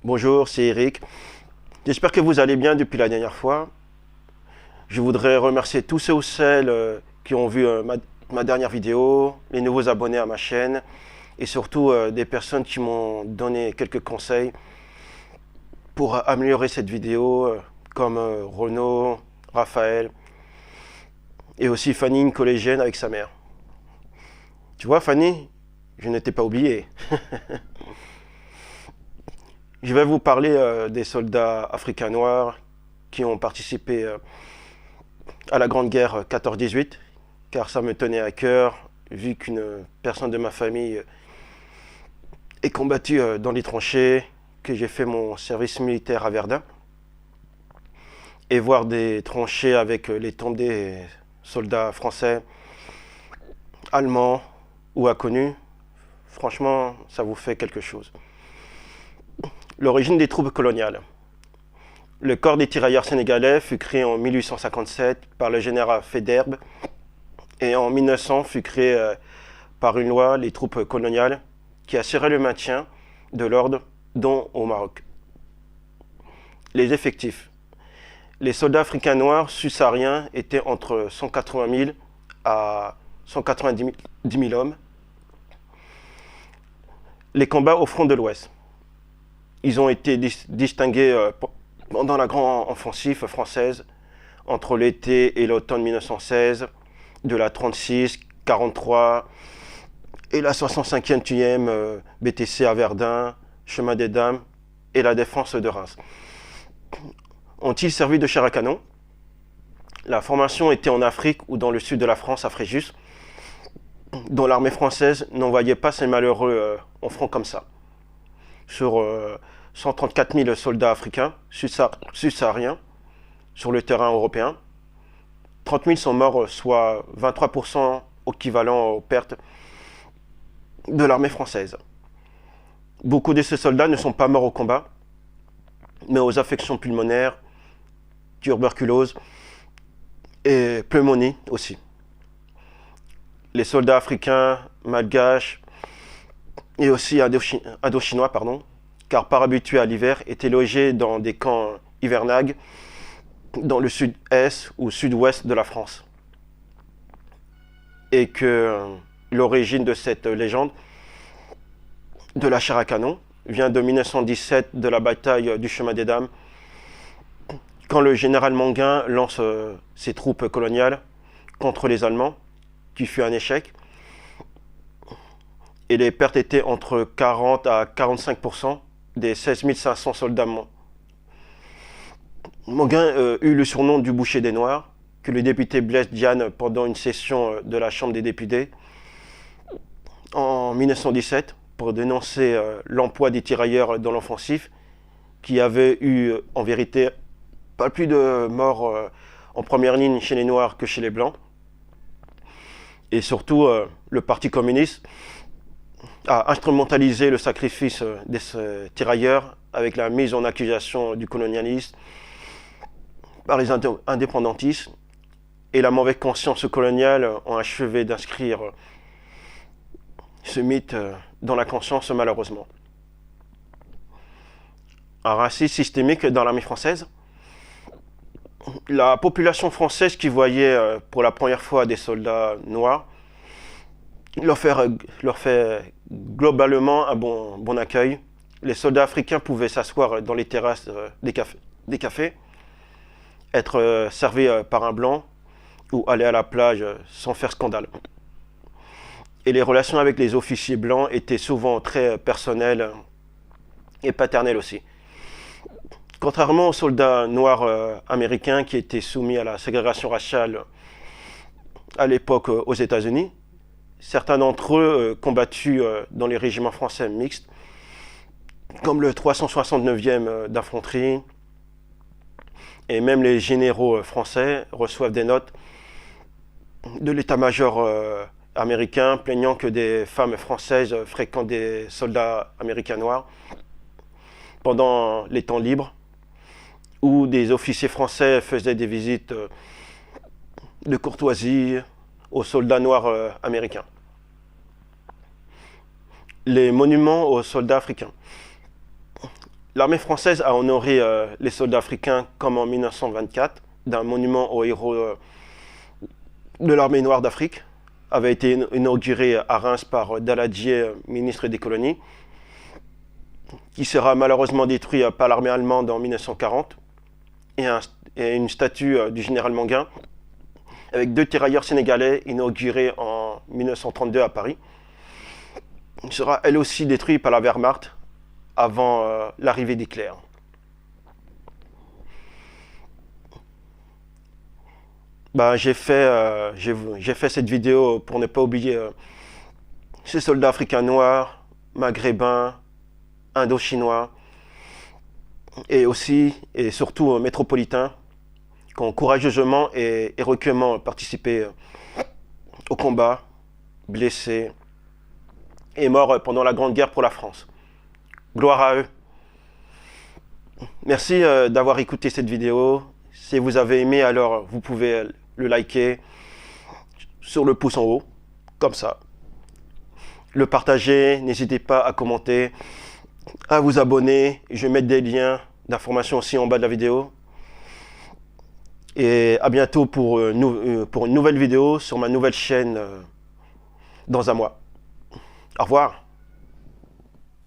Bonjour, c'est Eric. J'espère que vous allez bien depuis la dernière fois. Je voudrais remercier tous ceux ou celles qui ont vu ma dernière vidéo, les nouveaux abonnés à ma chaîne et surtout des personnes qui m'ont donné quelques conseils pour améliorer cette vidéo, comme Renaud, Raphaël et aussi Fanny, une collégienne avec sa mère. Tu vois, Fanny, je ne t'ai pas oublié. Je vais vous parler des soldats africains noirs qui ont participé à la Grande Guerre 14-18, car ça me tenait à cœur, vu qu'une personne de ma famille est combattue dans les tranchées, que j'ai fait mon service militaire à Verdun, et voir des tranchées avec les tombes des soldats français, allemands ou inconnus, franchement, ça vous fait quelque chose. L'origine des troupes coloniales. Le corps des tirailleurs sénégalais fut créé en 1857 par le général Faidherbe et en 1900 fut créé par une loi les troupes coloniales qui assuraient le maintien de l'ordre, dont au Maroc. Les effectifs. Les soldats africains noirs subsahariens étaient entre 180 000 à 190 000 hommes. Les combats au front de l'Ouest. Ils ont été distingués pendant la grande offensive française entre l'été et l'automne 1916, de la 36, 43 et la 65e BTC à Verdun, chemin des Dames et la défense de Reims. Ont-ils servi de chair à canon? La formation était en Afrique ou dans le sud de la France, à Fréjus, dont l'armée française n'envoyait pas ses malheureux en front comme ça. Sur 134 000 soldats africains subsahariens sur le terrain européen, 30 000 sont morts, soit 23% équivalent aux pertes de l'armée française. Beaucoup de ces soldats ne sont pas morts au combat, mais aux affections pulmonaires, tuberculose et pneumonie aussi. Les soldats africains, malgaches et aussi indochinois, car par habitués à l'hiver, étaient logés dans des camps hivernagres dans le sud-est ou sud-ouest de la France. Et que l'origine de cette légende de la chair à canon vient de 1917, de la bataille du chemin des Dames, quand le général Manguin lance ses troupes coloniales contre les Allemands, qui fut un échec. Et les pertes étaient entre 40 à 45% des 16 500 soldats allemands. Manguin eut le surnom du boucher des Noirs, que le député Blaise Diagne, pendant une session de la Chambre des députés, en 1917, pour dénoncer l'emploi des tirailleurs dans l'offensive, qui avait eu en vérité pas plus de morts en première ligne chez les Noirs que chez les Blancs. Et surtout, le Parti communiste a instrumentalisé le sacrifice des tirailleurs avec la mise en accusation du colonialisme par les indépendantistes, et la mauvaise conscience coloniale ont achevé d'inscrire ce mythe dans la conscience, malheureusement. Un racisme systémique dans l'armée française. La population française qui voyait pour la première fois des soldats noirs leur fait globalement un bon accueil. Les soldats africains pouvaient s'asseoir dans les terrasses des cafés, être servis par un blanc ou aller à la plage sans faire scandale. Et les relations avec les officiers blancs étaient souvent très personnelles et paternelles aussi. Contrairement aux soldats noirs américains qui étaient soumis à la ségrégation raciale à l'époque aux États-Unis, certains d'entre eux combattus dans les régiments français mixtes, comme le 369e d'infanterie, et même les généraux français reçoivent des notes de l'état-major américain plaignant que des femmes françaises fréquentent des soldats américains noirs pendant les temps libres, où des officiers français faisaient des visites de courtoisie aux soldats noirs américains. Les monuments aux soldats africains. L'armée française a honoré les soldats africains comme en 1924 d'un monument aux héros de l'armée noire d'Afrique. Avait été inauguré à Reims par Daladier, ministre des colonies, qui sera malheureusement détruit par l'armée allemande en 1940, et une statue du général Manguin, avec 2 tirailleurs sénégalais inaugurés en 1932 à Paris, sera elle aussi détruite par la Wehrmacht avant l'arrivée d'Hitler. J'ai fait cette vidéo pour ne pas oublier ces soldats africains noirs, maghrébins, indo-chinois, et aussi et surtout métropolitains, qui ont courageusement et héroïquement participé au combat, blessés et morts pendant la Grande Guerre pour la France. Gloire à eux. Merci d'avoir écouté cette vidéo. Si vous avez aimé, alors vous pouvez le liker sur le pouce en haut, comme ça. Le partager, n'hésitez pas à commenter, à vous abonner. Je vais mettre des liens d'informations aussi en bas de la vidéo. Et à bientôt pour une nouvelle vidéo sur ma nouvelle chaîne dans un mois. Au revoir.